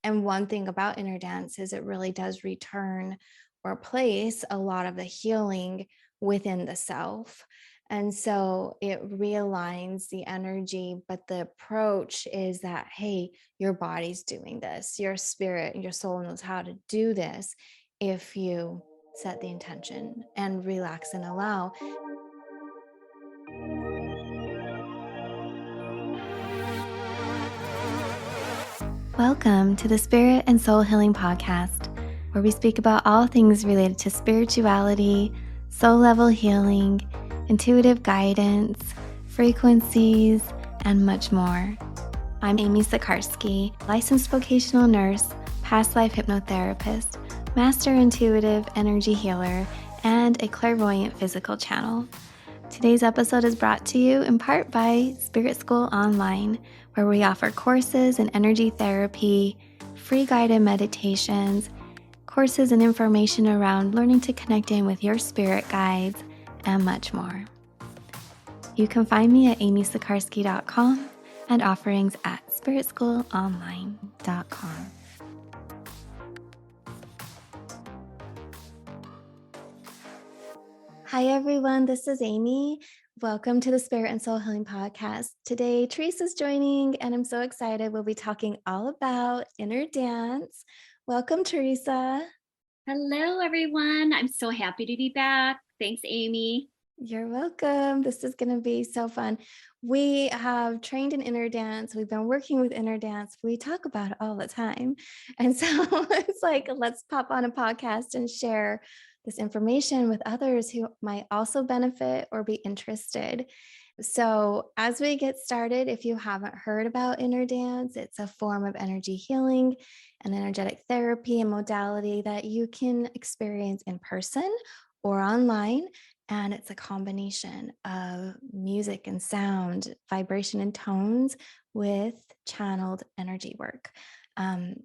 And one thing about inner dance is it really does return or place a lot of the healing within the self. And so it realigns the energy, but the approach is that, hey, your body's doing this, your spirit, your soul knows how to do this if you set the intention and relax and allow. Welcome to the Spirit and Soul Healing Podcast, where we speak about all things related to spirituality, soul level healing, intuitive guidance, frequencies, and much more. I'm Amy Sikarskie, licensed vocational nurse, past life hypnotherapist, master intuitive energy healer, and a clairvoyant physical channel. Today's episode is brought to you in part by Spirit School Online, where we offer courses in energy therapy, free guided meditations, courses and information around learning to connect in with your spirit guides, and much more. You can find me at amysikarskie.com and offerings at spiritschoolonline.com. Hi, everyone. This is Amy. Welcome to the Spirit and Soul Healing Podcast. Today, Teresa's joining, and I'm so excited. We'll be talking all about inner dance. Welcome, Teresa. Hello, everyone. I'm so happy to be back. Thanks, Amy. You're welcome. This is going to be so fun. We have trained in inner dance. We've been working with inner dance. We talk about it all the time. And so it's like, let's pop on a podcast and share this information with others who might also benefit or be interested. So, as we get started, if you haven't heard about inner dance, it's a form of energy healing and energetic therapy and modality that you can experience in person or online. And it's a combination of music and sound, vibration and tones with channeled energy work. And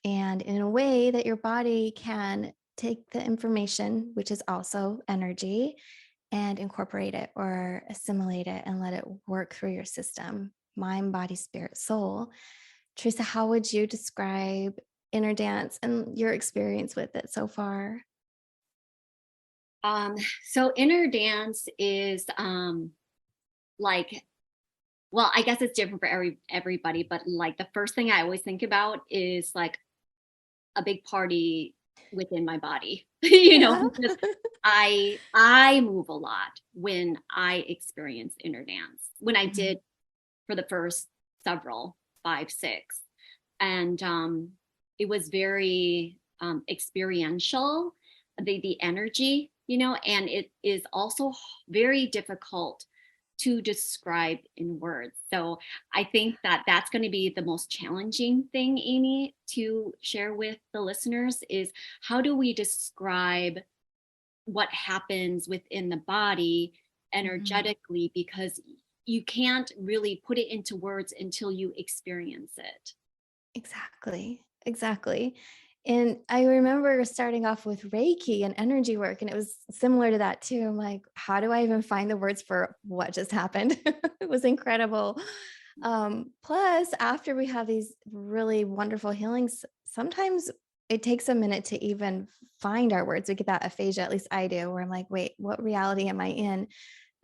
in a way that your body can take the information, which is also energy, and incorporate it or assimilate it and let it work through your system, mind, body, spirit, soul. Teresa, how would you describe inner dance and your experience with it so far? So inner dance is like, well, I guess it's different for everybody, but like the first thing I always think about is like a big party within my body, Yeah. because I move a lot when I experience inner dance. When I Mhm. did for the first several, 5, 6, and it was very experiential. The energy, and it is also very difficult to describe in words. So I think that that's going to be the most challenging thing, Amy, to share with the listeners is how do we describe what happens within the body Mhm. energetically, because you can't really put it into words until you experience it. Exactly. Exactly. And I remember starting off with Reiki and energy work, and it was similar to that too. I'm like, how do I even find the words for what just happened? It was incredible. Plus, after we have these really wonderful healings, sometimes it takes a minute to even find our words. We get that aphasia, at least I do, where I'm like, wait, what reality am I in?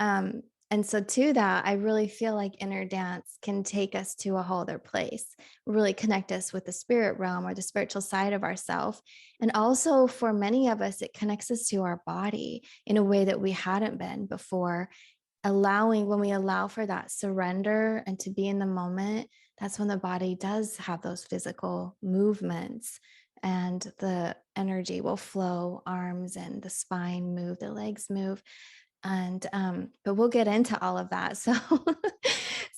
Um, and so to that, I really feel like inner dance can take us to a whole other place, really connect us with the spirit realm or the spiritual side of ourself. And also for many of us, it connects us to our body in a way that we hadn't been before. When we allow for that surrender and to be in the moment, that's when the body does have those physical movements and the energy will flow, arms and the spine move, the legs move. And but we'll get into all of that. So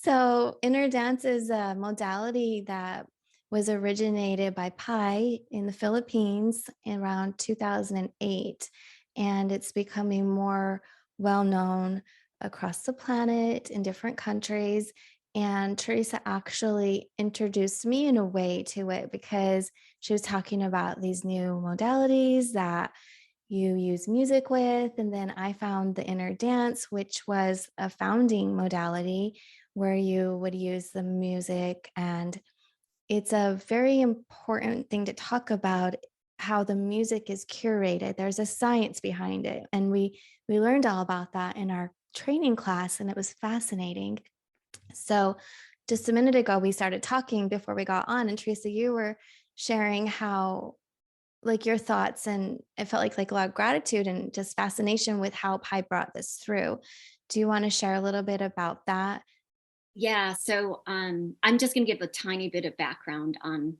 so inner dance is a modality that was originated by Pai in the Philippines in around 2008, and it's becoming more well known across the planet in different countries. And Teresa actually introduced me in a way to it because she was talking about these new modalities that you use music with. And then I found the inner dance, which was a founding modality where you would use the music and it's a very important thing to talk about how the music is curated. There's a science behind it, and we learned all about that in our training class, and it was fascinating. So, just a minute ago, we started talking before we got on, and Teresa, you were sharing how like your thoughts, and it felt like a lot of gratitude and just fascination with how Pi brought this through. Do you want to share a little bit about that? Yeah, so I'm just going to give a tiny bit of background on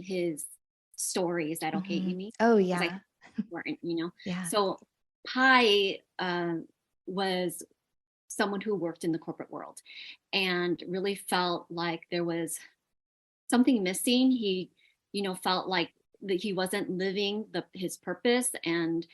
his story. Is that okay, Mhm. Amy? Oh, Because I think yeah. it's important, you know. Yeah. So Pi was someone who worked in the corporate world and really felt like there was something missing. He, felt like that he wasn't living his purpose, and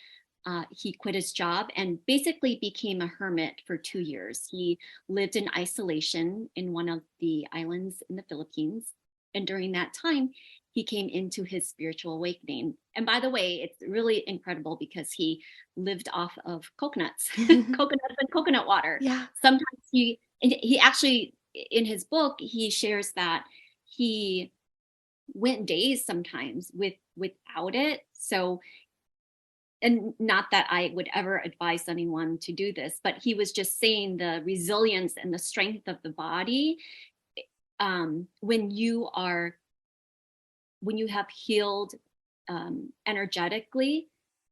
he quit his job and basically became a hermit for 2 years. He lived in isolation in one of the islands in the Philippines. And during that time, he came into his spiritual awakening. And by the way, it's really incredible because he lived off of coconuts, coconuts and coconut water. Yeah. Sometimes he actually, in his book, he shares that he went days sometimes without it. So, and not that I would ever advise anyone to do this, but he was just saying the resilience and the strength of the body, when you have healed, energetically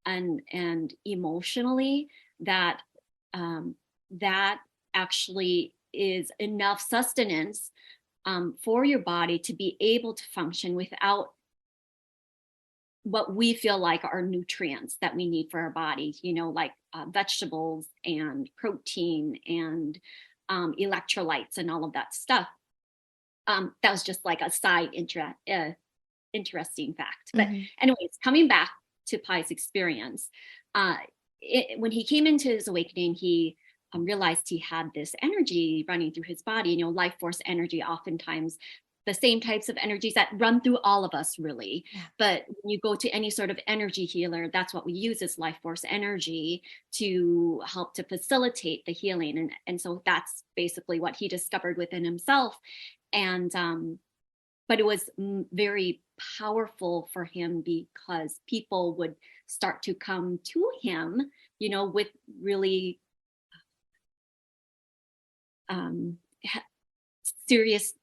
and emotionally, that that actually is enough sustenance, for your body to be able to function without what we feel like are nutrients that we need for our bodies, like vegetables and protein and electrolytes and all of that stuff. That was just like a interesting fact. But, Mhm. anyways, coming back to Pi's experience, uh, when he came into his awakening, he realized he had this energy running through his body, life force energy, oftentimes the same types of energies that run through all of us, really. Yeah. But when you go to any sort of energy healer, that's what we use is life force energy to help to facilitate the healing. And so that's basically what he discovered within himself. And but it was very powerful for him because people would start to come to him, with really um, serious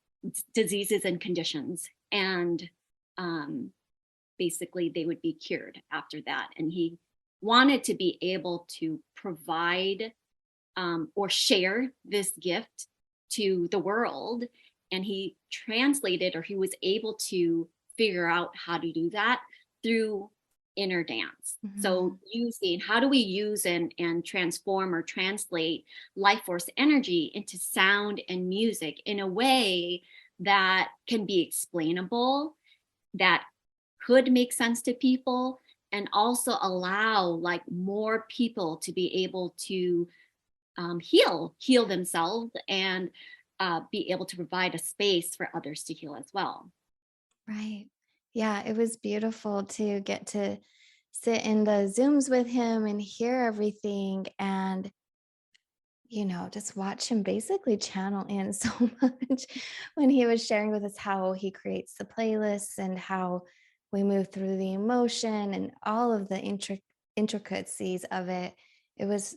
diseases and conditions. And um, basically, they would be cured after that. And he wanted to be able to provide, or share this gift to the world. And he translated, or he was able to figure out how to do that through inner dance. So Mhm. using, how do we use and transform or translate life force energy into sound and music in a way that can be explainable, that could make sense to people, and also allow like more people to be able to heal themselves, and be able to provide a space for others to heal as well. Right. Yeah, it was beautiful to get to sit in the Zooms with him and hear everything and, just watch him basically channel in so much when he was sharing with us how he creates the playlists and how we move through the emotion and all of the intricacies of it. It was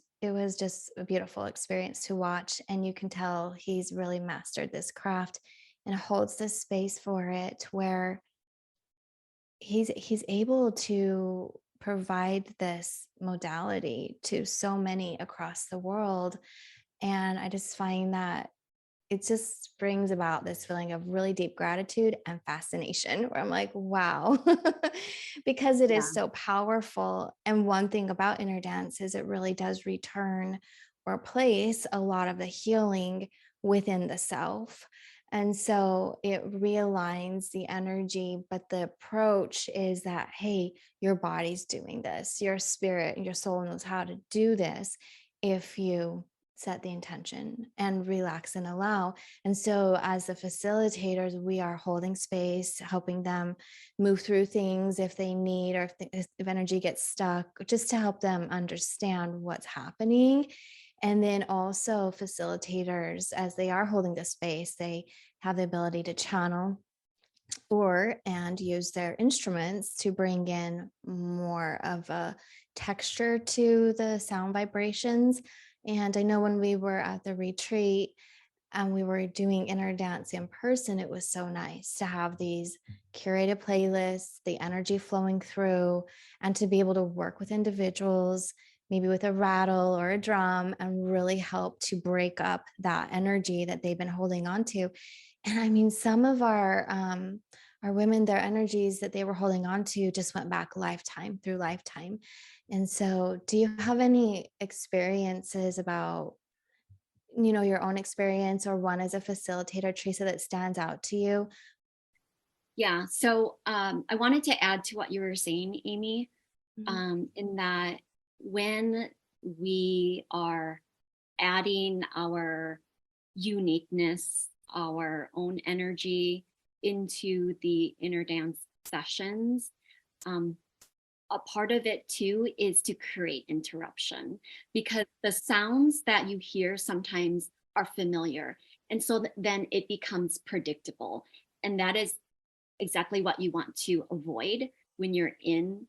just a beautiful experience to watch, and you can tell he's really mastered this craft and holds this space for it where he's able to provide this modality to so many across the world. And I just find that it just brings about this feeling of really deep gratitude and fascination where I'm like, wow, because it Yeah. is so powerful. And one thing about inner dance is it really does return or place a lot of the healing within the self. And so it realigns the energy, but the approach is that, hey, your body's doing this, your spirit and your soul knows how to do this if you set the intention and relax and allow. And so, as the facilitators, we are holding space, helping them move through things if they need, or if energy gets stuck, just to help them understand what's happening. And then also facilitators, as they are holding the space, they have the ability to channel or and use their instruments to bring in more of a texture to the sound vibrations. And I know when we were at the retreat and we were doing inner dance in person, it was so nice to have these curated playlists, the energy flowing through, and to be able to work with individuals, maybe with a rattle or a drum, and really help to break up that energy that they've been holding on to. And I mean, some of our women, their energies that they were holding on to just went back lifetime through lifetime. And so, do you have any experiences about, your own experience or one as a facilitator, Teresa, that stands out to you? Yeah. So I wanted to add to what you were saying, Amy, Mhm. in that when we are adding our uniqueness, our own energy into the inner dance sessions, um, a part of it too is to create interruption, because the sounds that you hear sometimes are familiar. And so then it becomes predictable. And that is exactly what you want to avoid when you're in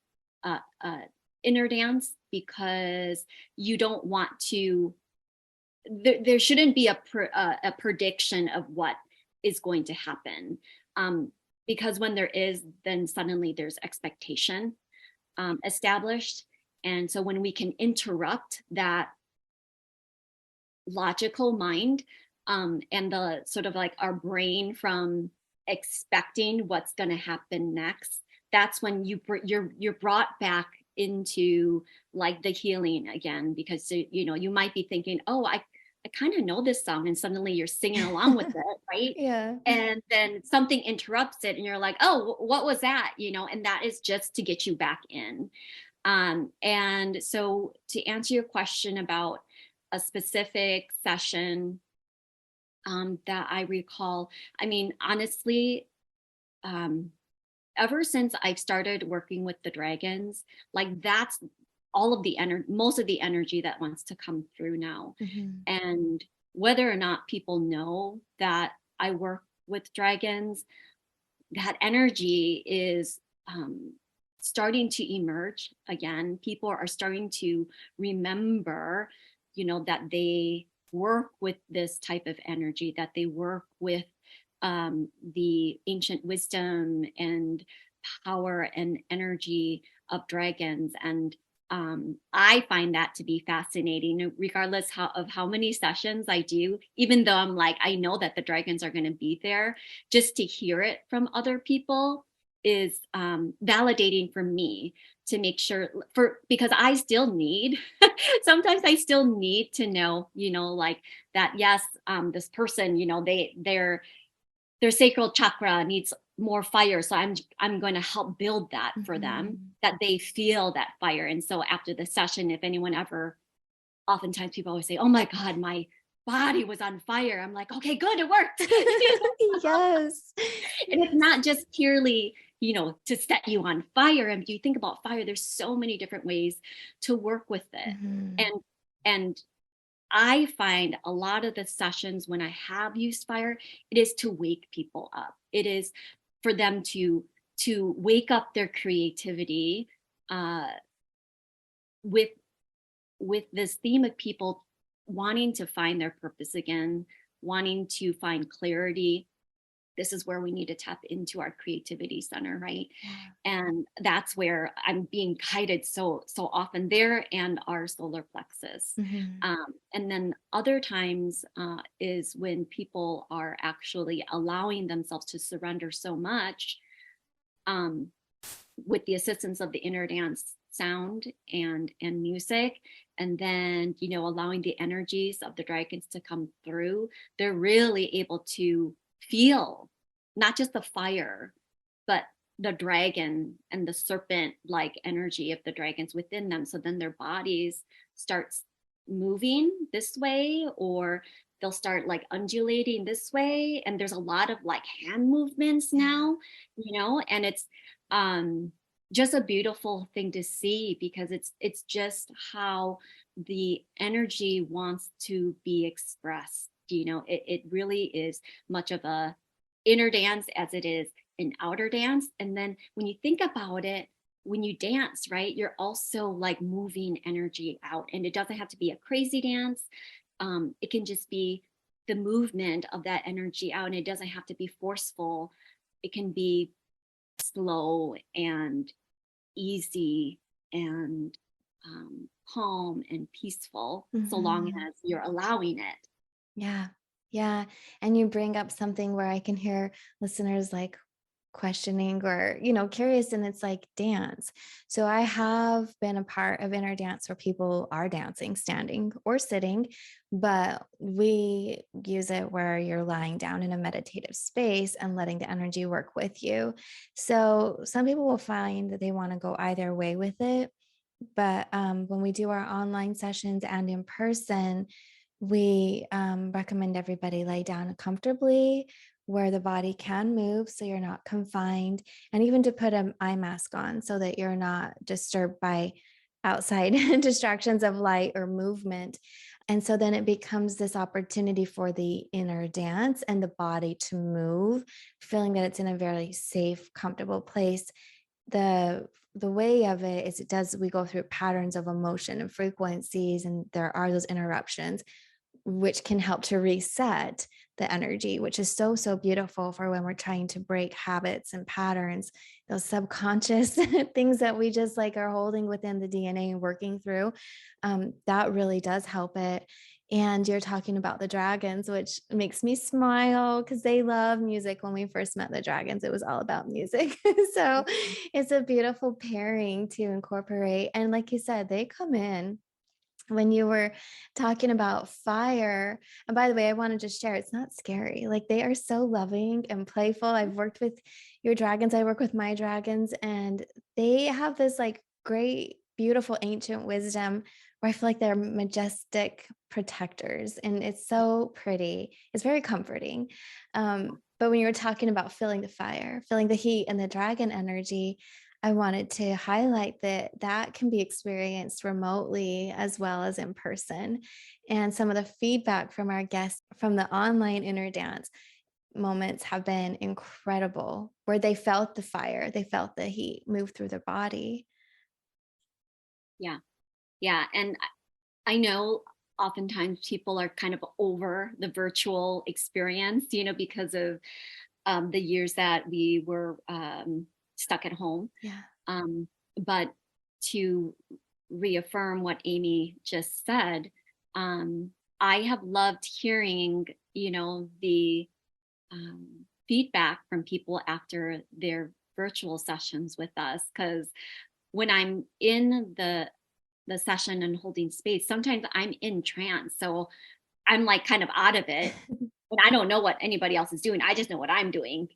inner dance, because you don't want to, there shouldn't be a prediction of what is going to happen. Um, because when there is, then suddenly there's expectation established. And so when we can interrupt that logical mind, and the sort of like our brain from expecting what's going to happen next, that's when you're brought back into like the healing again, because you might be thinking, oh, I kind of know this song, and suddenly you're singing along with it, right? Yeah. And then something interrupts it and you're like, oh, what was that? And that is just to get you back in. And so to answer your question about a specific session that I recall, I mean, honestly, um, ever since I've started working with the dragons, like that's all of the energy, most of the energy that wants to come through now. Mhm. And whether or not people know that I work with dragons, that energy is starting to emerge again. People are starting to remember, that they work with this type of energy, that they work with the ancient wisdom and power and energy of dragons. And I find that to be fascinating, regardless of how many sessions I do, even though I'm like, I know that the dragons are going to be there, just to hear it from other people is validating for me, to make sure, because I still need, sometimes I still need to know, like that, yes, this person, their sacral chakra needs more fire, so I'm going to help build that for them, Mhm. that they feel that fire. And so after the session, if anyone ever, oftentimes people always say, oh my god, my body was on fire, I'm like, okay, good, it worked. Yes. And it's Yes. not just purely, to set you on fire. And if you think about fire, there's so many different ways to work with it. Mhm. And I find a lot of the sessions when I have used fire, it is to wake people up. It is for them to wake up their creativity, uh, with this theme of people wanting to find their purpose again, wanting to find clarity. This is where we need to tap into our creativity center, right? Yeah. And that's where I'm being guided so often, there and our solar plexus. Mhm. And then other times is when people are actually allowing themselves to surrender so much, um, with the assistance of the inner dance sound and music, and then allowing the energies of the dragons to come through. They're really able to feel not just the fire, but the dragon and the serpent like energy of the dragons within them. So then their bodies starts moving this way, or they'll start like undulating this way, and there's a lot of like hand movements Yeah. now, and it's um just a beautiful thing to see, because it's just how the energy wants to be expressed. It really is much of a inner dance as it is an outer dance. And then when you think about it, when you dance, right, you're also like moving energy out. And it doesn't have to be a crazy dance. It can just be the movement of that energy out. And it doesn't have to be forceful. It can be slow and easy and calm and peaceful, so long Mhm. as you're allowing it. Yeah. Yeah. And you bring up something where I can hear listeners like questioning or, curious, and it's like dance. So I have been a part of inner dance where people are dancing, standing or sitting, but we use it where you're lying down in a meditative space and letting the energy work with you. So some people will find that they want to go either way with it. But when we do our online sessions and in person, we recommend everybody lay down comfortably where the body can move so you're not confined, and even to put an eye mask on so that you're not disturbed by outside distractions of light or movement. And so then it becomes this opportunity for the inner dance and the body to move, feeling that it's in a very safe, comfortable place. The way of it is it does we go through patterns of emotion and frequencies, and there are those interruptions which can help to reset the energy, which is so, so beautiful for when we're trying to break habits and patterns, those subconscious things that we just like are holding within the DNA and working through. That really does help it. And you're talking about the dragons, which makes me smile because they love music. When we first met the dragons, it was all about music. So it's a beautiful pairing to incorporate. And like you said, they come in when you were talking about fire. And by the way, I want to just share, it's not scary. Like they are so loving and playful. I've worked with your dragons, I work with my dragons, and they have this like great, beautiful, ancient wisdom where I feel like they're majestic protectors. And it's so pretty. It's very comforting. But when you were talking about feeling the fire, feeling the heat and the dragon energy, I wanted to highlight that that can be experienced remotely as well as in person. And some of the feedback from our guests from the online inner dance moments have been incredible, where they felt the fire, they felt the heat move through their body. Yeah. Yeah. And I know oftentimes people are kind of over the virtual experience, because of the years that we were stuck at home. Yeah. Um, but to reaffirm what Amy just said, um, I have loved hearing, the feedback from people after their virtual sessions with us. Because when I'm in the session and holding space, sometimes I'm in trance. So I'm like kind of out of it. And I don't know what anybody else is doing. I just know what I'm doing.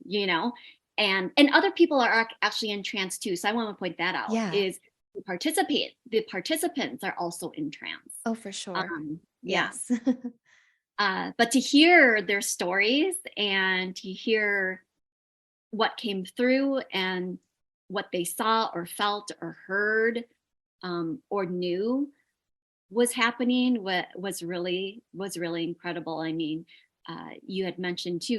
And other people are actually in trance too. So I want to point that out Yeah. is the participants are also in trance. Oh, for sure. Yeah. Yes. But to hear their stories and to hear what came through and what they saw or felt or heard, or knew was happening, was really incredible. I mean, you had mentioned too,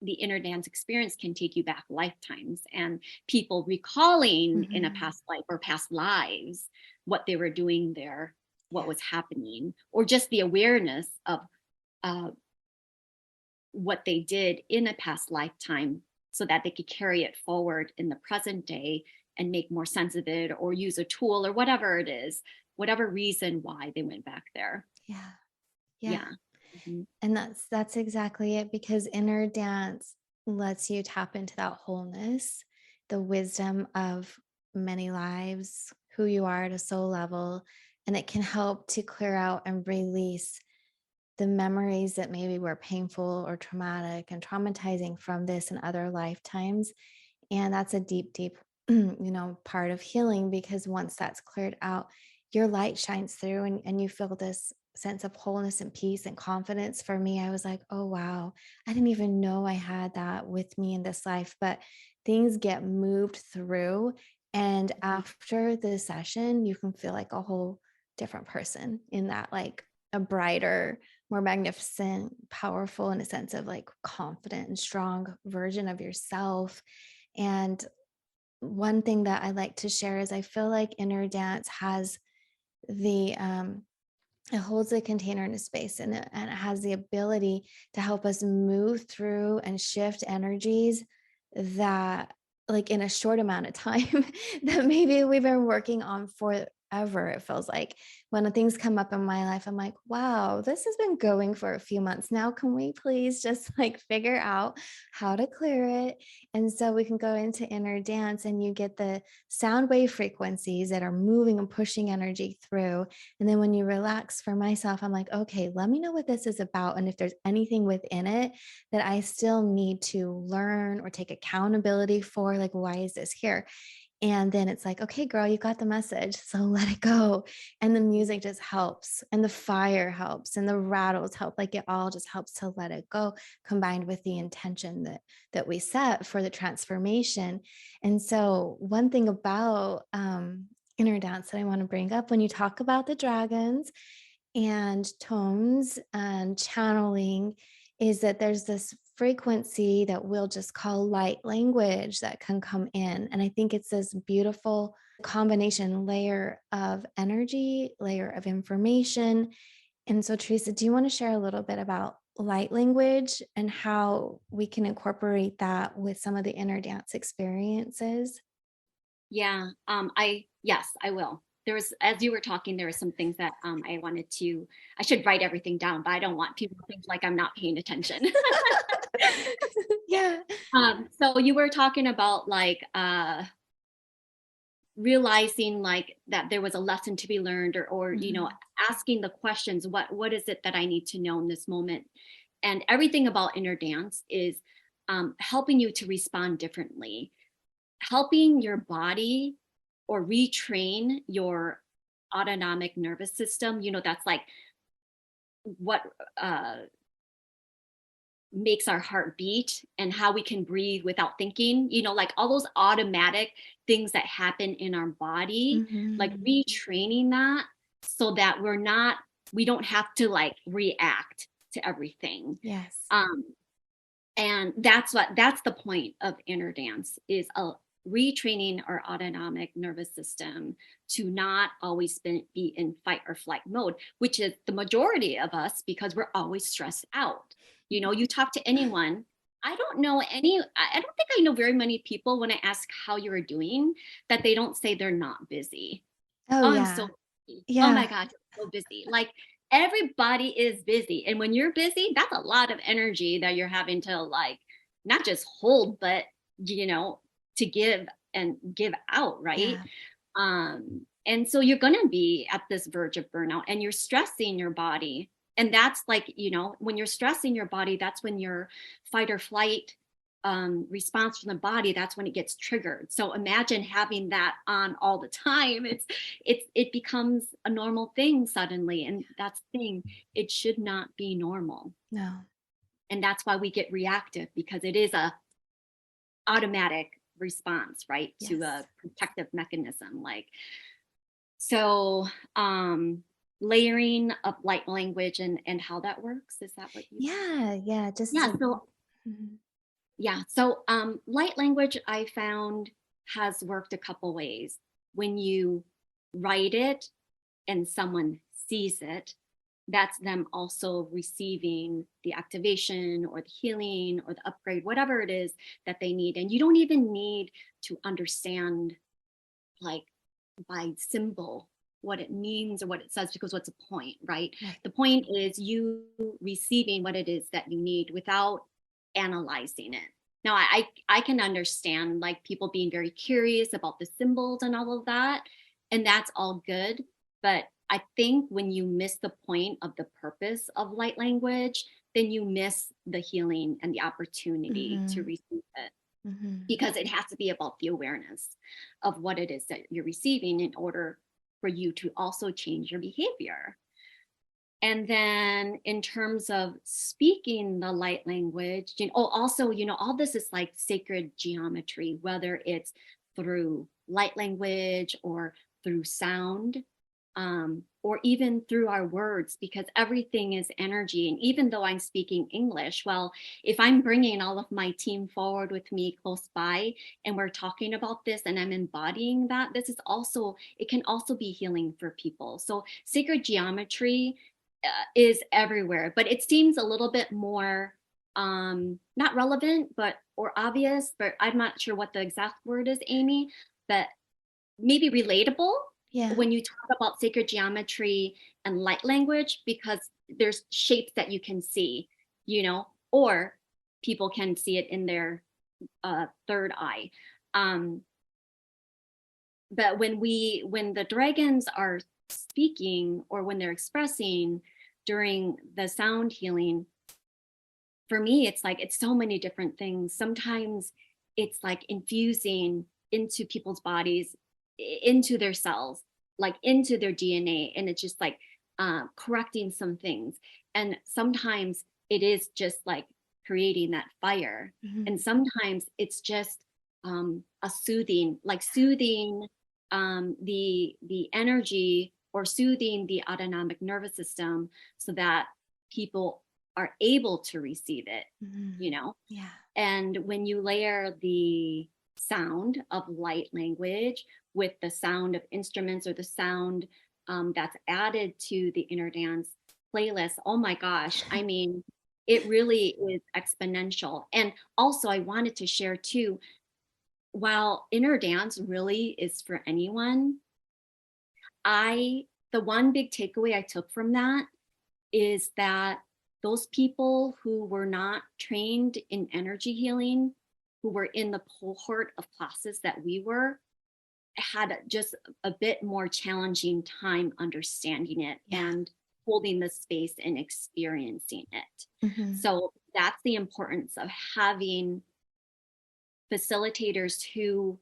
the inner dance experience can take you back lifetimes, and people recalling in a Mhm. past life or past lives what they were doing there, what was happening, or just the awareness of uh, what they did in a past lifetime so that they could carry it forward in the present day and make more sense of it or use a tool or whatever it is, whatever reason why they went back there. Yeah. Yeah. Yeah. Mhm. And that's exactly it, because inner dance lets you tap into that wholeness, the wisdom of many lives, who you are at a soul level, and it can help to clear out and release the memories that maybe were painful or traumatic and traumatizing from this and other lifetimes. And that's a deep, deep, part of healing, because once that's cleared out, your light shines through, and you feel this sense of wholeness and peace and confidence. For me, I was like, oh, wow, I didn't even know I had that with me in this life, but things get moved through. And Mhm. after the session, you can feel like a whole different person in that, like a brighter, more magnificent, powerful in a sense of like confident and strong version of yourself. And one thing that I like to share is I feel like inner dance has the it holds a container in a space, and it has the ability to help us move through and shift energies that like in a short amount of time that maybe we've been working on forever. It feels like when things come up in my life, I'm like, wow, this has been going for a few months now. Can we please just like figure out how to clear it? And so we can go into inner dance and you get the sound wave frequencies that are moving and pushing energy through. And then when you relax, for myself, I'm like, okay, let me know what this is about. And if there's anything within it that I still need to learn or take accountability for, like, why is this here? And then it's like, okay, girl, you got the message. So let it go. And the music just helps, and the fire helps, and the rattles help. Like it all just helps to let it go, combined with the intention that we set for the transformation. And so one thing about inner dance that I want to bring up when you talk about the dragons and tones and channeling is that there's this frequency that we'll just call light language that can come in. And I think it's this beautiful combination layer of energy, layer of information. And so, Teresa, do you want to share a little bit about light language and how we can incorporate that with some of the inner dance experiences? Yeah, yes, I will. There was, as you were talking, there were some things that I wanted to. I should write everything down, but I don't want people to think like I'm not paying attention. Yeah. So you were talking about like realizing like that there was a lesson to be learned, or Mhm. asking the questions, what is it that I need to know in this moment? And everything about inner dance is helping you to respond differently, helping your body or retrain your autonomic nervous system. That's like what uh, makes our heart beat, and how we can breathe without thinking, like all those automatic things that happen in our body, like Mhm. retraining that so that we don't have to like react to everything. Yes. Um, and that's the point of inner dance, is retraining our autonomic nervous system to not always be in fight or flight mode, which is the majority of us, because we're always stressed out. You talk to anyone. I don't think I know very many people, when I ask how you're doing, that they don't say they're not busy. Oh, Oh, I'm so yeah. busy. Oh my Yeah. gosh, I'm so busy. Like, everybody is busy. And when you're busy, that's a lot of energy that you're having to like not just hold, but you know, to give and give out, right? Yeah. And so you're gonna be at this verge of burnout, and you're stressing your body. And that's like, when you're stressing your body, that's when your fight or flight response from the body, that's when it gets triggered. So imagine having that on all the time. It becomes a normal thing suddenly, and that's the thing. It should not be normal, No. and that's why we get reactive, because it is a automatic response, right, to Yes. a protective mechanism. Like, so layering of light language and how that works, is that what you Yeah, yeah, just Yeah, to so mhm. light language, I found, has worked a couple ways. When you write it and someone sees it, that's them also receiving the activation or the healing or the upgrade, whatever it is that they need. And you don't even need to understand, like, by symbol what it means or what it says, because what's the point, right? Right. The point is you receiving what it is that you need without analyzing it. Now, I can understand like people being very curious about the symbols and all of that, and that's all good. But I think when you miss the point of the purpose of light language, then you miss the healing and the opportunity to Mhm. receive it, Mhm. because it has to be about the awareness of what it is that you're receiving in order for you to also change your behavior. And then in terms of speaking the light language, also, all this is like sacred geometry, whether it's through light language or through sound. or even through our words, because everything is energy. And even though I'm speaking English, well, if I'm bringing all of my team forward with me close by and we're talking about this and I'm embodying that, this is also, it can also be healing for people. So sacred geometry is everywhere, but it seems a little bit more not relevant, but or obvious, but I'm not sure what the exact word is, Amy, but maybe relatable Yeah. when you talk about sacred geometry and light language, because there's shapes that you can see, or people can see it in their third eye. Um, but when the dragons are speaking or when they're expressing during the sound healing, for me, it's like it's so many different things. Sometimes it's like infusing into people's bodies, into their cells, like into their DNA, and it's just like correcting some things. And sometimes it is just like creating that fire, Mhm. and sometimes it's just a soothing, like soothing the energy or soothing the autonomic nervous system so that people are able to receive it, you Mhm. know? Yeah. And when you layer the sound of light language with the sound of instruments or the sound that's added to the inner dance playlist, oh my gosh, I mean, it really is exponential. And also, I wanted to share too, while inner dance really is for anyone, the one big takeaway I took from that is that those people who were not trained in energy healing, who were in the cohort of classes that we were, had just a bit more challenging time understanding it Yeah. and holding the space and experiencing it. Mhm. So that's the importance of having facilitators who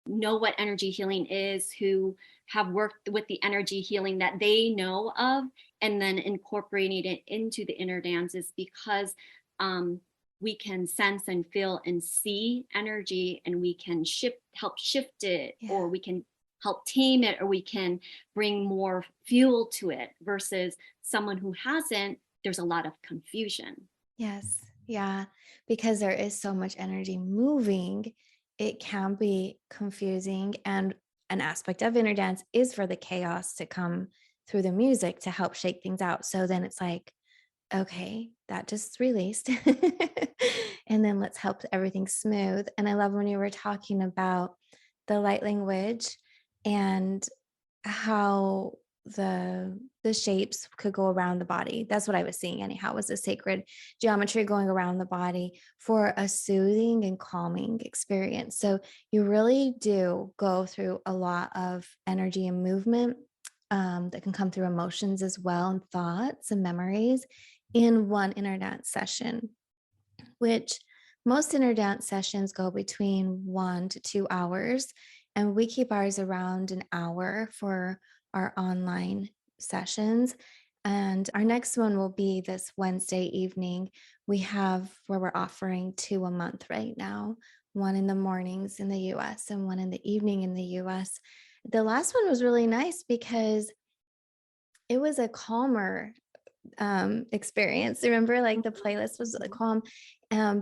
know what energy healing is, who have worked with the energy healing that they know of, and then incorporating it into the inner dances, because um, we can sense and feel and see energy, and we can help shift it, Yeah. or we can help tame it, or we can bring more fuel to it, versus someone who hasn't. There's a lot of confusion. Yes. Yeah. Because there is so much energy moving, it can be confusing. And an aspect of inner dance is for the chaos to come through the music to help shake things out. So then it's like, okay, that just released. And then let's help everything smooth. And I love when you were talking about the light language and how the shapes could go around the body. That's what I was seeing anyhow, was the sacred geometry going around the body for a soothing and calming experience. So you really do go through a lot of energy and movement that can come through emotions as well, and thoughts and memories in one inner dance session, which most inner dance sessions go between 1 to 2 hours. And we keep ours around an hour for our online sessions. And our next one will be this Wednesday evening. We have where we're offering two a month right now, one in the mornings in the US and one in the evening in the US. The last one was really nice because it was a calmer experience. Remember, like the playlist was Mhm. calm.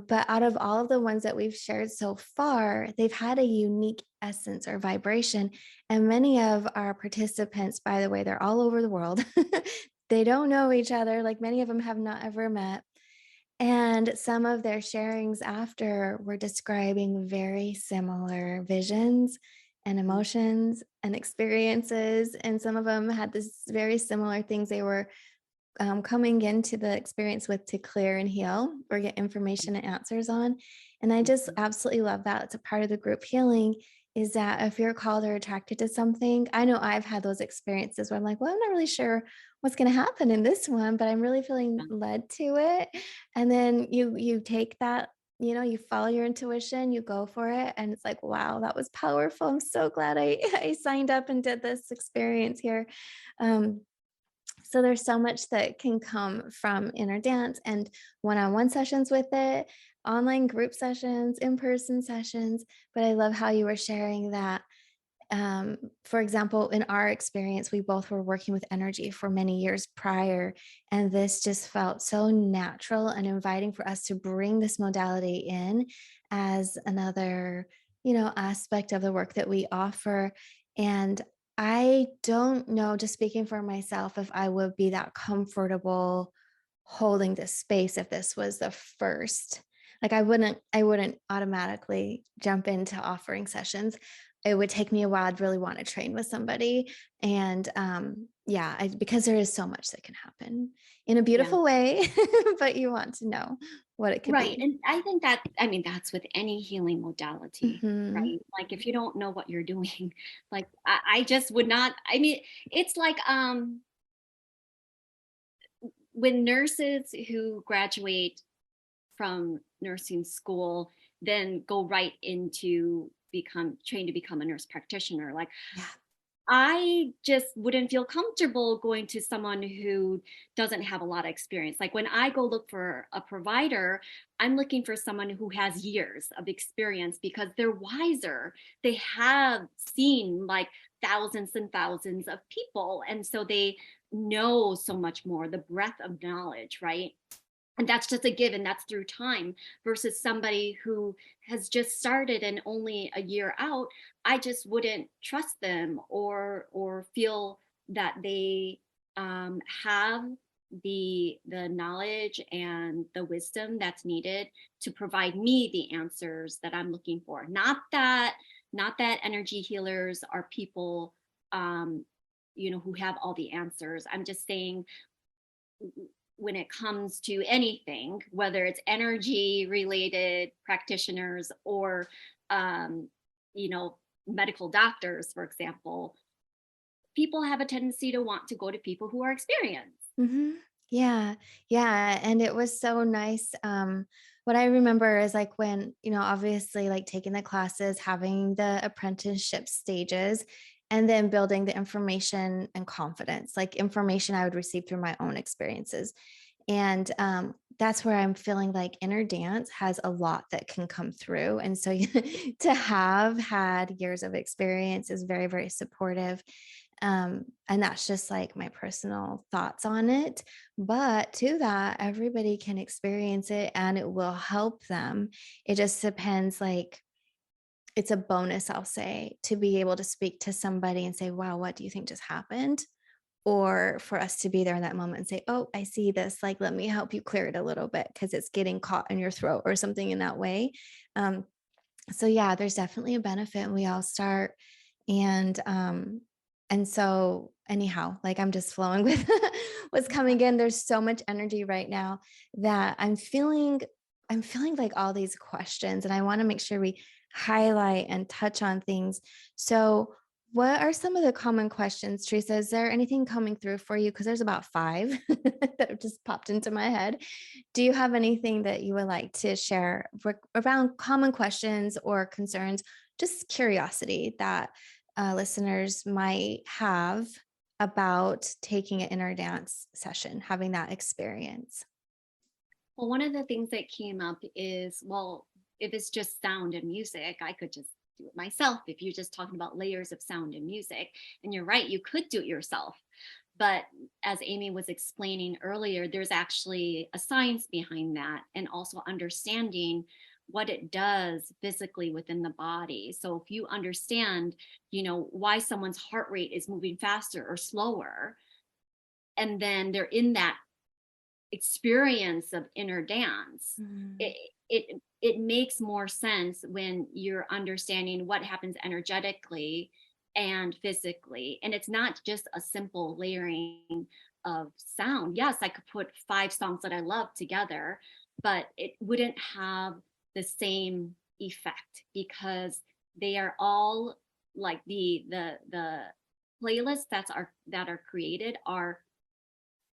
But out of all of the ones that we've shared so far, they've had a unique essence or vibration. And many of our participants, by the way, they're all over the world. They don't know each other. Like many of them have not ever met. And some of their sharings after were describing very similar visions and emotions and experiences. And some of them had this very similar things they were coming into the experience with to clear and heal or get information and answers on. And I just Mhm. absolutely love that. It's a part of the group healing is that if you're called or attracted to something, I know I've had those experiences where I'm like, well, I'm not really sure what's going to happen in this one, but I'm really feeling Yeah. led to it. And then you take that, you follow your intuition, you go for it, and it's like, wow, that was powerful. I'm so glad I I signed up and did this experience here. Um, so there's so much that can come from inner dance and one-on-one sessions with it, online group sessions, in-person sessions. But I love how you were sharing that For example, in our experience, we both were working with energy for many years prior, and this just felt so natural and inviting for us to bring this modality in as another, aspect of the work that we offer. And I don't know, just speaking for myself, if I would be that comfortable holding this space if this was the first. Like I wouldn't automatically jump into offering sessions. It would take me a while. I'd really want to train with somebody. And yeah, because there is so much that can happen in a Yeah. beautiful way, but you want to know what it could Right. be. And I think that, I mean, that's with any healing modality, Hmm. right? Like if you don't know what you're doing, like I just would not, I mean, it's like when nurses who graduate from nursing school then go right into become trained to become a nurse practitioner. Like Yeah. I just wouldn't feel comfortable going to someone who doesn't have a lot of experience. Like when I go look for a provider, I'm looking for someone who has years of experience because they're wiser. They have seen like thousands and thousands of people. And so they know so much more, the breadth of knowledge, right? And that's just a given, that's through time versus somebody who has just started and only a year out. I just wouldn't trust them or feel that they have the knowledge and the wisdom that's needed to provide me the answers that I'm looking for. Not that energy healers are people um who have all the answers. I'm just saying when it comes to anything, whether it's energy related practitioners or, um, you know, medical doctors, for example, people have a tendency to want to go to people who are experienced. Hmm. Yeah. Yeah. And it was so nice. What I remember is like when, obviously like taking the classes, having the apprenticeship stages, and then building the information and confidence, like information I would receive through my own experiences. And that's where I'm feeling like inner dance has a lot that can come through. And so to have had years of experience is very, very supportive. And that's just like my personal thoughts on it. But to that, everybody can experience it and it will help them. It just depends, like, it's a bonus, I'll say, to be able to speak to somebody and say, wow, what do you think just happened? Or for us to be there in that moment and say, oh, I see this. Like, let me help you clear it a little bit because it's getting caught in your throat or something in that way. Um, so yeah, there's definitely a benefit and we all start. And so anyhow, like I'm just flowing with what's coming in. There's so much energy right now that I'm feeling like all these questions and I want to make sure we highlight and touch on things. So what are some of the common questions, Teresa? Is there anything coming through for you? Because there's about five that have just popped into my head. Do you have anything that you would like to share around common questions or concerns, just curiosity that listeners might have about taking an inner dance session, having that experience? Well, one of the things that came up is, well, if it's just sound and music, I could just do it myself. If you're just talking about layers of sound and music, and you're right, you could do it yourself. But as Amy was explaining earlier, there's actually a science behind that and also understanding what it does physically within the body. So if you understand, why someone's heart rate is moving faster or slower, and then they're in that experience of inner dance, Mm. it makes more sense when you're understanding what happens energetically and physically. And it's not just a simple layering of sound. Yes, I could put five songs that I love together, but it wouldn't have the same effect because they are all like the playlists that are created are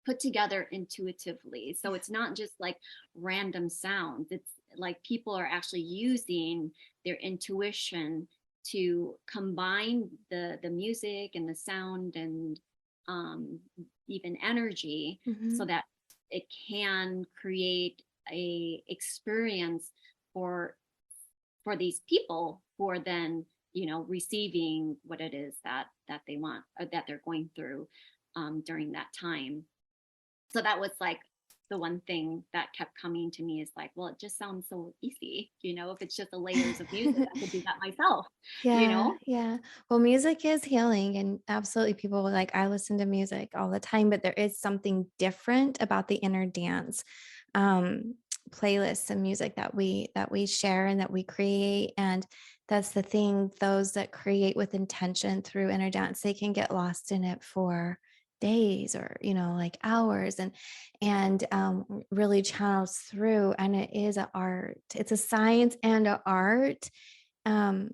put together intuitively. So it's not just like random sounds. It's like people are actually using their intuition to combine the music and the sound and even energy so Mhm. that it can create a experience for for these people who are then receiving what it is that they want, or that they're going through during that time. So that was like the one thing that kept coming to me, is like, well, it just sounds so easy, if it's just the layers of music, I could do that myself, you Yeah, know? yeah. Well, music is healing, and absolutely people like I listen to music all the time, but there is something different about the inner dance um playlists and music that we share and that we create. And that's the thing, those that create with intention through inner dance, they can get lost in it for days or like hours, and really channels through. And it is an art, it's a science and an art, um,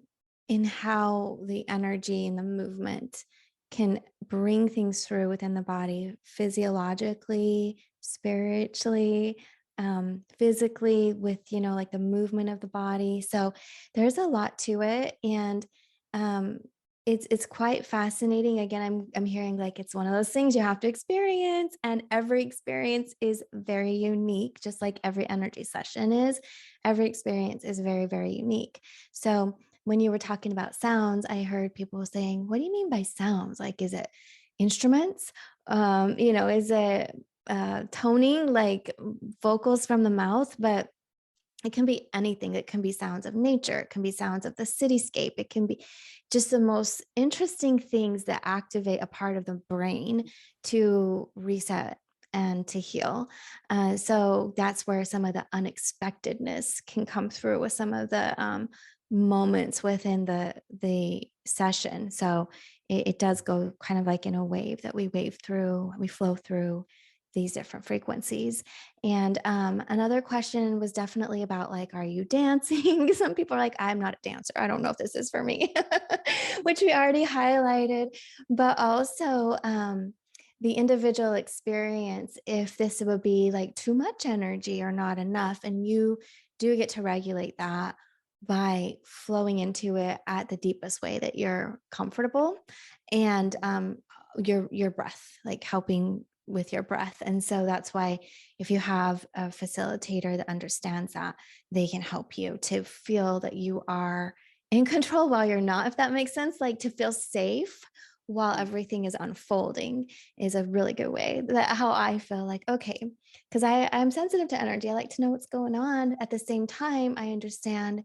in how the energy and the movement can bring things through within the body physiologically, spiritually, physically, with like the movement of the body. So there's a lot to it, and um, it's quite fascinating. Again, I'm hearing like it's one of those things you have to experience, and every experience is very unique, just like every energy session is. Every experience is very, very unique. So when you were talking about sounds, I heard people saying, "What do you mean by sounds? Like, is it instruments? Is it toning, like vocals from the mouth?" But it can be anything. It can be sounds of nature. It can be sounds of the cityscape. It can be just the most interesting things that activate a part of the brain to reset and to heal. So that's where some of the unexpectedness can come through with some of the moments within the session. So it does go kind of like in a wave that we flow through these different frequencies. And another question was definitely about like, are you dancing? Some people are like, I'm not a dancer. I don't know if this is for me, which we already highlighted. But also the individual experience, if this would be like too much energy or not enough. And you do get to regulate that by flowing into it at the deepest way that you're comfortable, and your breath, like helping with your breath. And so that's why if you have a facilitator that understands that, they can help you to feel that you are in control while you're not, if that makes sense, like to feel safe while everything is unfolding is a really good way. That how I feel like, okay, because I'm sensitive to energy. I like to know what's going on. At the same time, I understand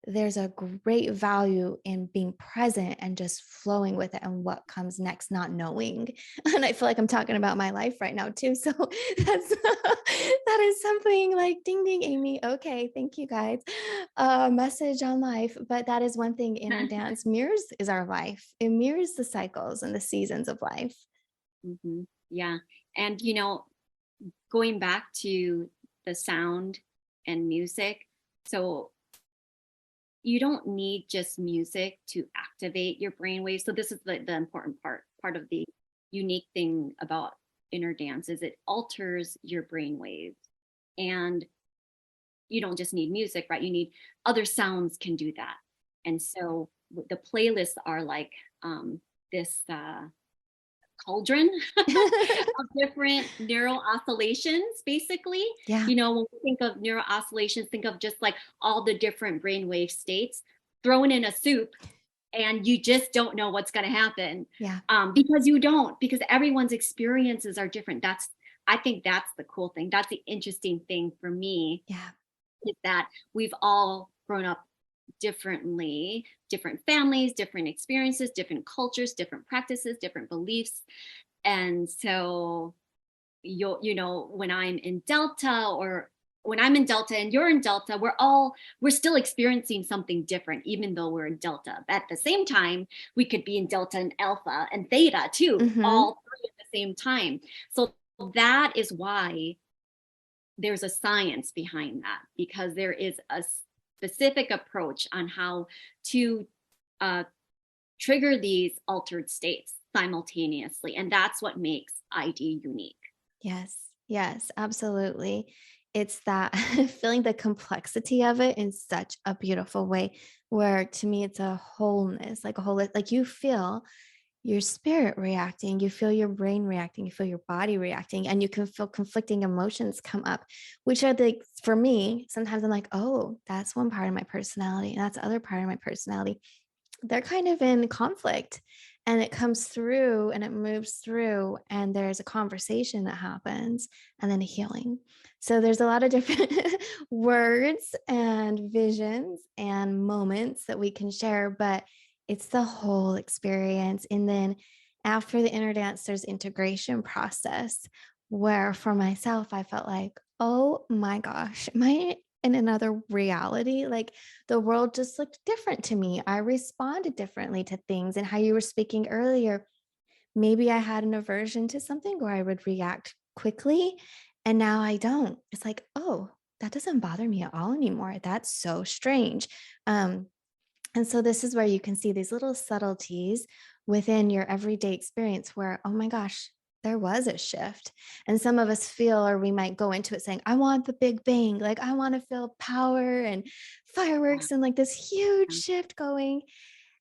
there's a great value in being present and just flowing with it and what comes next, not knowing. And I feel like I'm talking about my life right now too. So that's that is something like ding ding, Amy. Okay, thank you guys. Message on life. But that is one thing inner dance mirrors is our life. It mirrors the cycles and the seasons of life. Yeah. And, going back to the sound and music. So you don't need just music to activate your brainwaves. So this is the important part of the unique thing about inner dance, is it alters your brainwaves. And you don't just need music, right? You need other sounds can do that. And so the playlists are like this cauldron of different neural oscillations, basically. Yeah. When we think of neural oscillations, think of just like all the different brainwave states thrown in a soup, and you just don't know what's going to happen, Yeah. because everyone's experiences are different. I think that's the cool thing. That's the interesting thing for me, Yeah. is that we've all grown up differently, different families, different experiences, different cultures, different practices, different beliefs. And so when I'm in Delta, or when I'm in Delta and you're in Delta, we're still experiencing something different, even though we're in Delta. At the same time, we could be in Delta and Alpha and Theta too, Mm-hmm. all three at the same time. So that is why there's a science behind that, because there is a specific approach on how to uh, trigger these altered states simultaneously. And that's what makes ID unique. Yes, yes, absolutely. It's that feeling the complexity of it in such a beautiful way, where to me it's a wholeness, like a whole, like you feel your spirit reacting, you feel your brain reacting, you feel your body reacting, and you can feel conflicting emotions come up, which are the, for me, sometimes I'm like, oh, that's one part of my personality, and that's the other part of my personality. they're kind of in conflict, and it comes through and it moves through, and there's a conversation that happens and then a healing. So there's a lot of different words and visions and moments that we can share, but it's the whole experience. And then after the inner dance, there's integration process where for myself, I felt like, oh my gosh, am I in another reality? Like the world just looked different to me. I responded differently to things. And how you were speaking earlier, maybe I had an aversion to something where I would react quickly. And now I don't. It's like, oh, that doesn't bother me at all anymore. That's so strange. Um, and so this is where you can see these little subtleties within your everyday experience where, oh my gosh, there was a shift. And some of us feel, or we might go into it saying, I want the big bang. Like, I want to feel power and Yeah. fireworks and like this huge Yeah. shift going.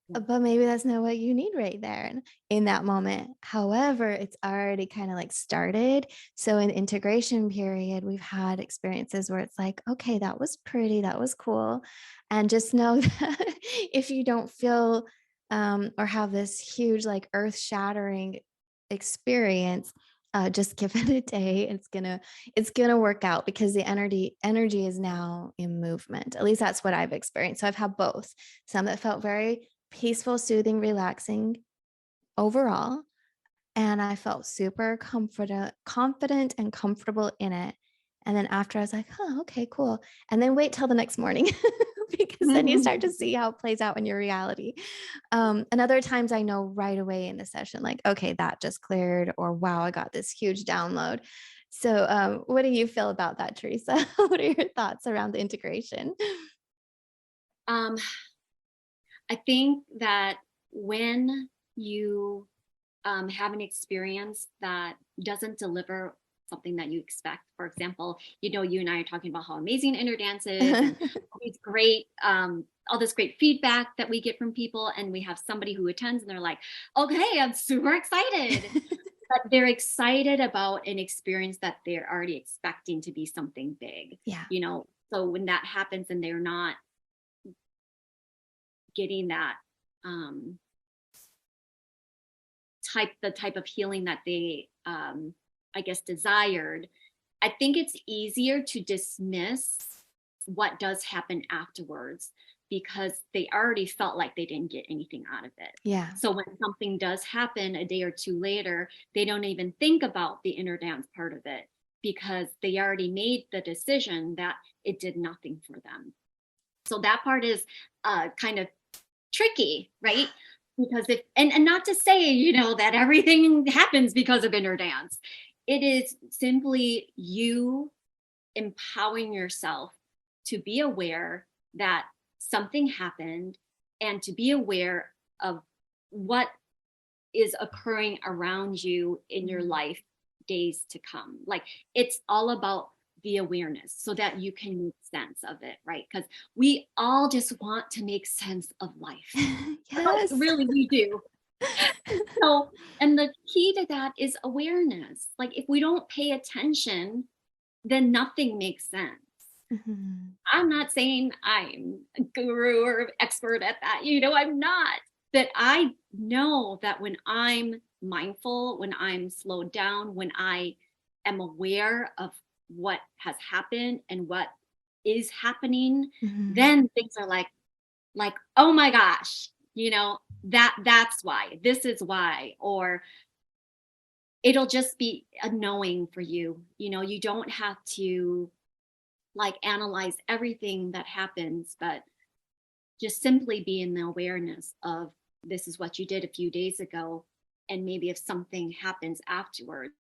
Yeah. But maybe that's not what you need right there in that moment. However, it's already kind of like started. So in integration period, we've had experiences where it's like, okay, that was pretty, that was cool. And just know that if you don't feel or have this huge, like earth shattering experience, just give it a day. It's gonna work out because the energy is now in movement. At least that's what I've experienced. So I've had both. Some that felt very peaceful, soothing, relaxing overall. And I felt super confident and comfortable in it. And then after I was like, huh, okay, cool. And then wait till the next morning because then you start to see how it plays out in your reality. And other times I know right away in the session, like, okay, that just cleared, or wow, I got this huge download. So, what do you feel about that, Teresa? What are your thoughts around the integration? Um, I think that when you have an experience that doesn't deliver something that you expect, for example, you and I are talking about how amazing inner dance is and all this great feedback that we get from people, and we have somebody who attends and they're like, okay, I'm super excited. But they're excited about an experience that they're already expecting to be something big, Yeah. you know. So when that happens and they're not getting that um, the type of healing that they I guess desired, I think it's easier to dismiss what does happen afterwards because they already felt like they didn't get anything out of it. Yeah. So when something does happen a day or two later, they don't even think about the inner dance part of it because they already made the decision that it did nothing for them. So that part is kind of tricky, right? Because if and not to say, that everything happens because of inner dance. It is simply you empowering yourself to be aware that something happened and to be aware of what is occurring around you in your Mhm. life days to come. Like it's all about the awareness so that you can make sense of it, right? Because we all just want to make sense of life. Like, Yes. really, we do. So, and the key to that is awareness. Like if we don't pay attention, then nothing makes sense. Mhm. I'm not saying I'm a guru or expert at that. I'm not. But I know that when I'm mindful, when I'm slowed down, when I am aware of what has happened and what is happening, Mhm. then things are like, oh my gosh, that's why. This is why. Or it'll just be a knowing for you. You don't have to like analyze everything that happens, but just simply be in the awareness of this is what you did a few days ago. And maybe if something happens afterwards,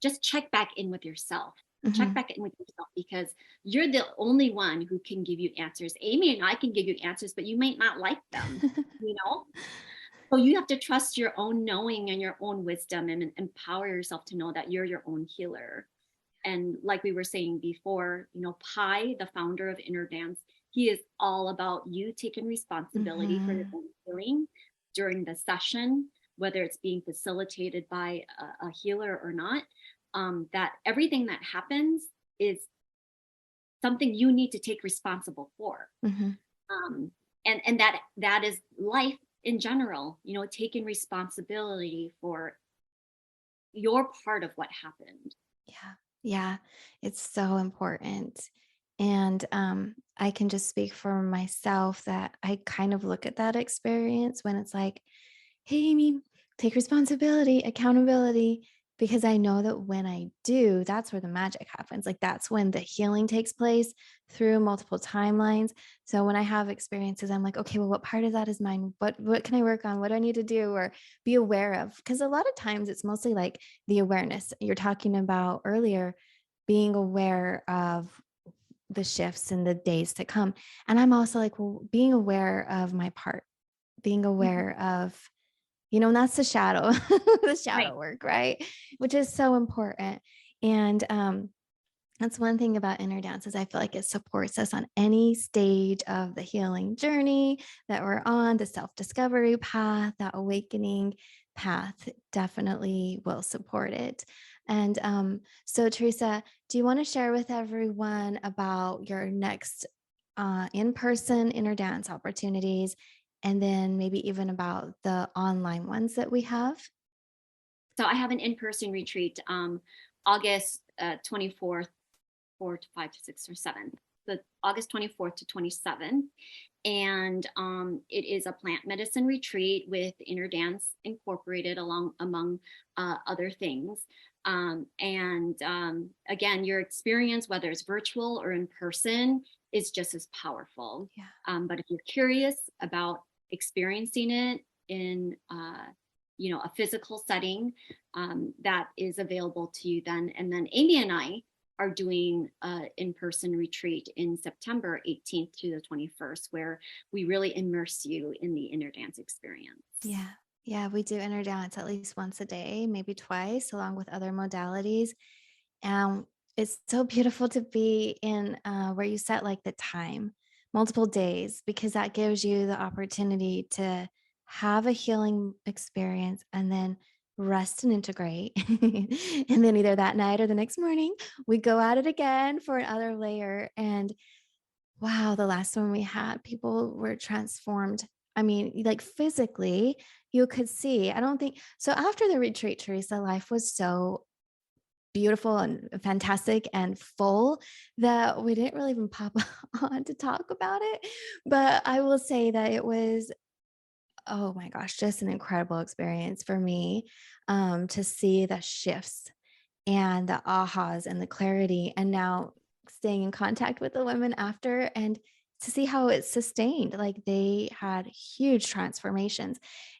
just check back in with yourself. Check Mhm. back in with yourself because you're the only one who can give you answers. Amy and I can give you answers, but you might not like them, you know? So you have to trust your own knowing and your own wisdom and empower yourself to know that you're your own healer. And like we were saying before, Pi, the founder of Inner Dance, he is all about you taking responsibility for your Mhm. own healing during the session, whether it's being facilitated by a healer or not. That everything that happens is something you need to take responsible for. Mhm. Um, and that is life in general, taking responsibility for your part of what happened. Yeah. Yeah. It's so important. And I can just speak for myself that I kind of look at that experience when it's like, hey, Amy, take responsibility, accountability, because I know that when I do, that's where the magic happens. Like that's when the healing takes place through multiple timelines. So when I have experiences, I'm like, okay, well, what part of that is mine? What can I work on? What do I need to do or be aware of? Because a lot of times it's mostly like the awareness you're talking about earlier, being aware of the shifts in the days to come. And I'm also like, well, being aware of my part, being Mhm. aware of and that's the shadow, the Right. shadow work, right? Which is so important. And that's one thing about inner dance is I feel like it supports us on any stage of the healing journey that we're on, the self-discovery path, that awakening path definitely will support it. And so, Teresa, do you want to share with everyone about your next in-person inner dance opportunities, and then maybe even about the online ones that we have? So I have an in-person retreat, August 24th, 4 to 5 to 6 or 7. The August 24th to 27th. And it is a plant medicine retreat with inner dance incorporated along among other things. And again, your experience, whether it's virtual or in person, is just as powerful. Yeah. But if you're curious about experiencing it in a physical setting, that is available to you then. And then Amy and I are doing an in-person retreat in September 18th to the 21st, where we really immerse you in the inner dance experience. Yeah. Yeah, we do inner dance at least once a day, maybe twice, along with other modalities. And it's so beautiful to be in where you set like the time, multiple days, because that gives you the opportunity to have a healing experience and then rest and integrate. And then either that night or the next morning, we go at it again for another layer. And wow, the last one we had, people were transformed. I mean, like physically, you could see. I don't think so. After the retreat, Teresa, life was so beautiful and fantastic and full that we didn't really even pop on to talk about it. But I will say that it was, oh my gosh, just an incredible experience for me to see the shifts and the ahas and the clarity. And now staying in contact with the women after and to see how it's sustained. Like they had huge transformations.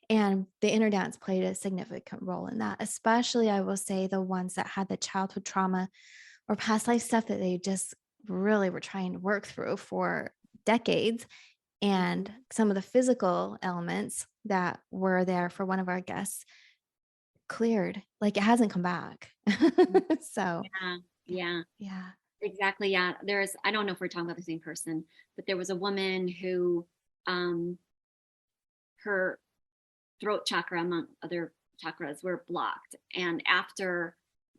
And the inner dance played a significant role in that, especially I will say the ones that had the childhood trauma or past life stuff that they just really were trying to work through for decades. And Mhm. some of the physical elements that were there for one of our guests cleared, like it hasn't come back. So, Yeah, yeah. yeah, Yeah. exactly. Yeah, I don't know if we're talking about the same person, but there was a woman who, um, her throat chakra, among other chakras, were blocked. And after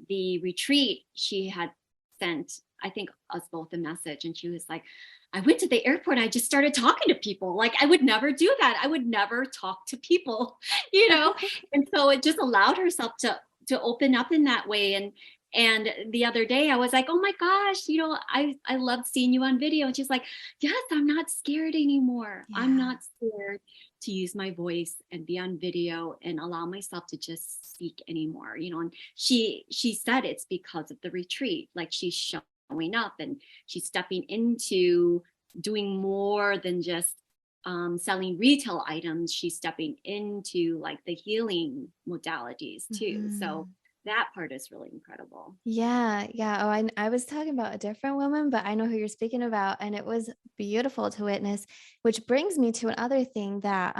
the retreat, she had sent, I think, us both a message. And she was like, I went to the airport. I just started talking to people. Like, I would never do that. I would never talk to people, you know? And so it just allowed herself to open up in that way. And the other day I was like, oh my gosh, I loved seeing you on video. And she's like, yes, I'm not scared anymore. I'm Yeah. not scared to use my voice and be on video and allow myself to just speak anymore, and she said it's because of the retreat. Like, she's showing up and she's stepping into doing more than just selling retail items. She's stepping into like the healing modalities too. So Mhm. that part is really incredible. Yeah, yeah. Oh, I was talking about a different woman, but I know who you're speaking about, and it was beautiful to witness, which brings me to another thing that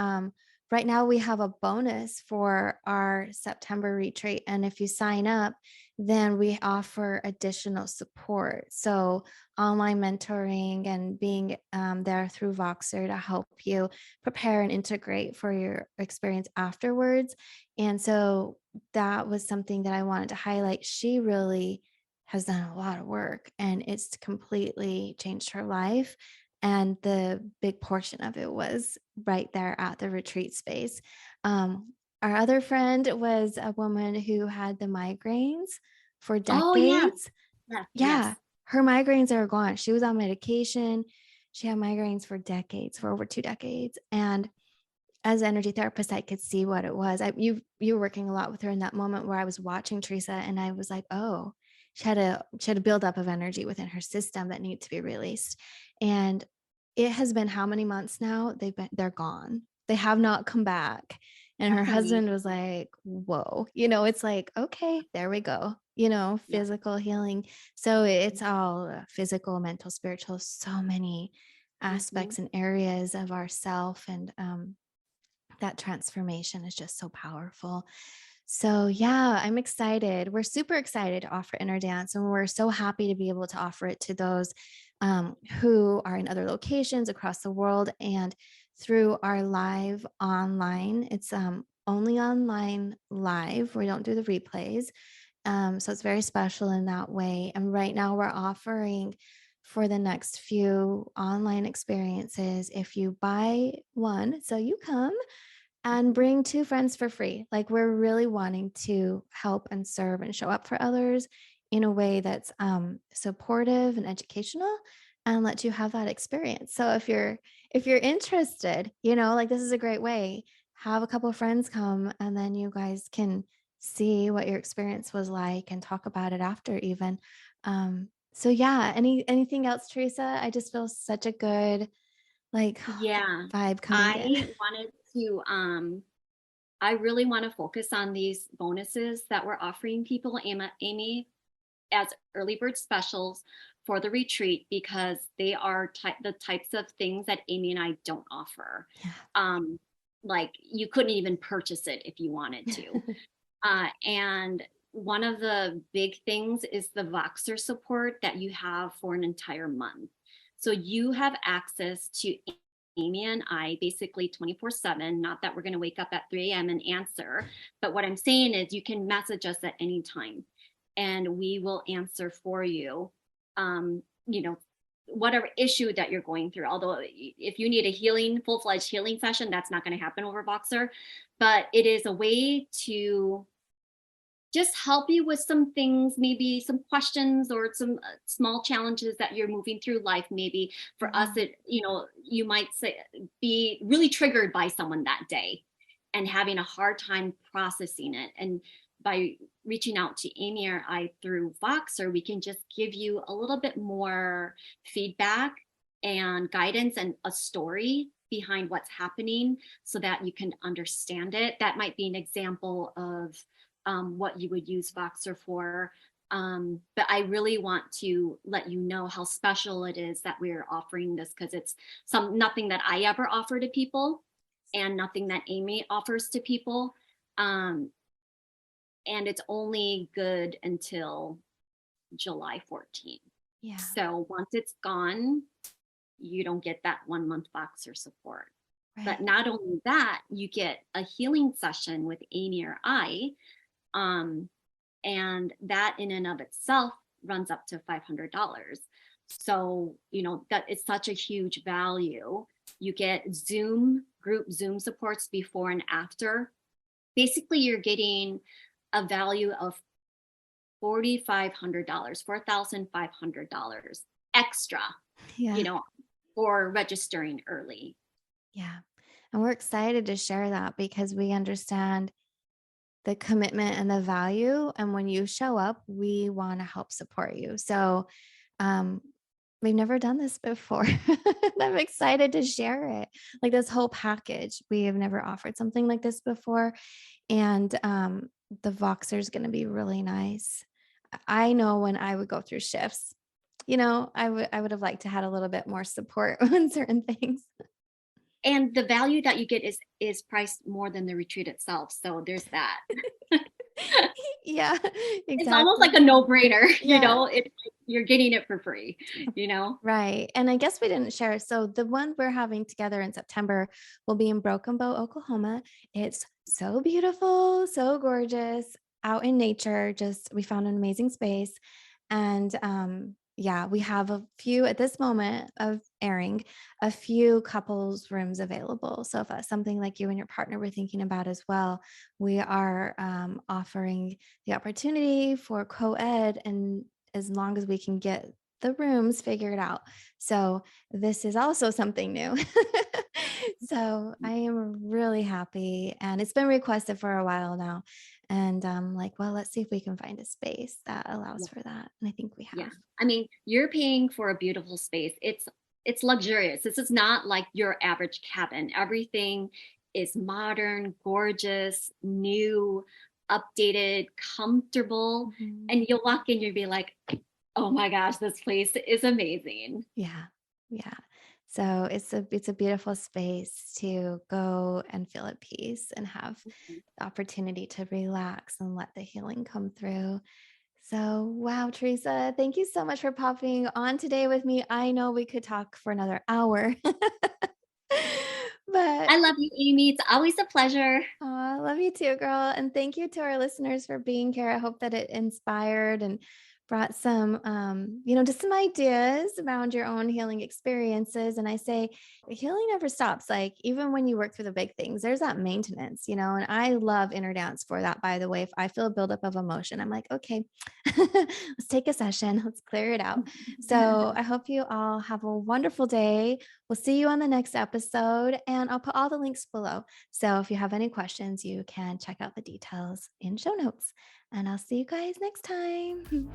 right now we have a bonus for our September retreat. And if you sign up, then we offer additional support. So online mentoring and being there through Voxer to help you prepare and integrate for your experience afterwards. And so that was something that I wanted to highlight. She really has done a lot of work and it's completely changed her life And the big portion of it was right there at the retreat space. Our other friend was a woman who had the migraines for Oh, yes. decades. Yes, Yeah, yes. her migraines are gone. She was on medication. She had migraines for decades, for over 2 decades, and as an energy therapist, I could see what it was. You were working a lot with her in that moment where I was watching Teresa, and I was like, "Oh, she had a buildup of energy within her system that needed to be released." And it has been how many months now? They're gone. They have not come back. And her That's husband amazing. was like, "Whoa." It's like, "Okay, there we go." Yeah. Physical healing. So it's all physical, mental, spiritual, so many Mhm. aspects and areas of ourself, and that transformation is just so powerful. So, yeah, I'm excited. We're super excited to offer inner dance, and we're so happy to be able to offer it to those who are in other locations across the world. And through our live online, it's only online live. We don't do the replays. So it's very special in that way. And right now, we're offering for the next few online experiences, if you buy one, so you come and Mhm. bring 2 friends for free. Like, we're really wanting to help and serve and show up for others in a way that's, supportive and educational, and let you have that experience. So if you're interested, like, this is a great way. Have a couple of friends come, and then you guys can see what your experience was like and talk about it after even. So yeah, anything else, Teresa? I just feel such a good, like, Yeah. vibe coming in. I wanted to, I really want to focus on these bonuses that we're offering people, Amy, as early bird specials for the retreat because they are the types of things that Amy and I don't offer. Um, like you couldn't even purchase it if you wanted to. And one of the big things is the Voxer support that you have for an entire month. So you have access to Amy and I basically 24/7. Not that we're going to wake up at 3 a.m. and answer, but what I'm saying is you can message us at any time and we will answer for you. You know, whatever issue that you're going through. Although, if you need a full fledged healing session, that's not going to happen over Voxer. But it is a way to just help you with some things, maybe some questions or some small challenges that you're moving through life. Maybe for us, Mhm. you might say, be really triggered by someone that day and having a hard time processing it. And by reaching out to Amy or I through Voxer, we can just give you a little bit more feedback and guidance and a story behind what's happening so that you can understand it. That might be an example of what you would use Voxer for. But I really want to let you know how special it is that we're offering this because it's nothing that I ever offer to people and nothing that Amy offers to people. Um, and it's only good until July 14th. Yeah, So once it's gone, you don't get that 1 month Voxer support. But right. not only that, you get a healing session with Amy or I. Um, and that in and of itself runs up to $500. So that is such a huge value. You get Zoom supports before and after. Basically you're getting a value of $4,500 extra, you Yeah, know for registering early. yeah. And we're excited to share that because we understand the commitment and the value. And when you show up, we want to help support you. So, um, we've never done this before. I'm excited to share it. Like this whole package, we have never offered something like this before. And the Voxer is going to be really nice. I know when I would go through shifts, I would have liked to had a little bit more support on certain things. And the value that you get is priced more than the retreat itself, so there's that. Yeah, It's almost like exactly. a no-brainer, Yeah, you're getting it for free, you know? right. And I guess we didn't share. So the one we're having together in September will be in Broken Bow, Oklahoma. It's so beautiful, so gorgeous, out in nature. Just we found an amazing space. And Yeah, we have a few at this moment of airing, a few couples rooms available. So if that's something like you and your partner were thinking about as well, we are offering the opportunity for co-ed, and as long as we can get the rooms figured out. So this is also something new. So I am really happy, and it's been requested for a while now. And like, well, let's see if we can find a space that allows Yeah. for that. And I think we Yeah. have. I mean, you're paying for a beautiful space. It's luxurious. This is not like your average cabin. Everything is modern, gorgeous, new, updated, comfortable. Mhm. And you'll walk in, you'll be like, oh my gosh, this place is amazing. Yeah. Yeah. So it's a beautiful space to go and feel at peace and have the opportunity to relax and let the healing come through. So, wow, Teresa, thank you so much for popping on today with me. I know we could talk for another hour, but I love you, Amy. It's always a pleasure. I love you too, girl. And thank you to our listeners for being here. I hope that it inspired and brought some, just some ideas around your own healing experiences. And I say, healing never stops. Like, even when you work through the big things, there's that maintenance, and I love inner dance for that, by the way. If I feel a buildup of emotion, I'm like, okay, let's take a session, let's clear it out. So I hope you all have a wonderful day. We'll see you on the next episode, and I'll put all the links below. So if you have any questions, you can check out the details in show notes. And I'll see you guys next time.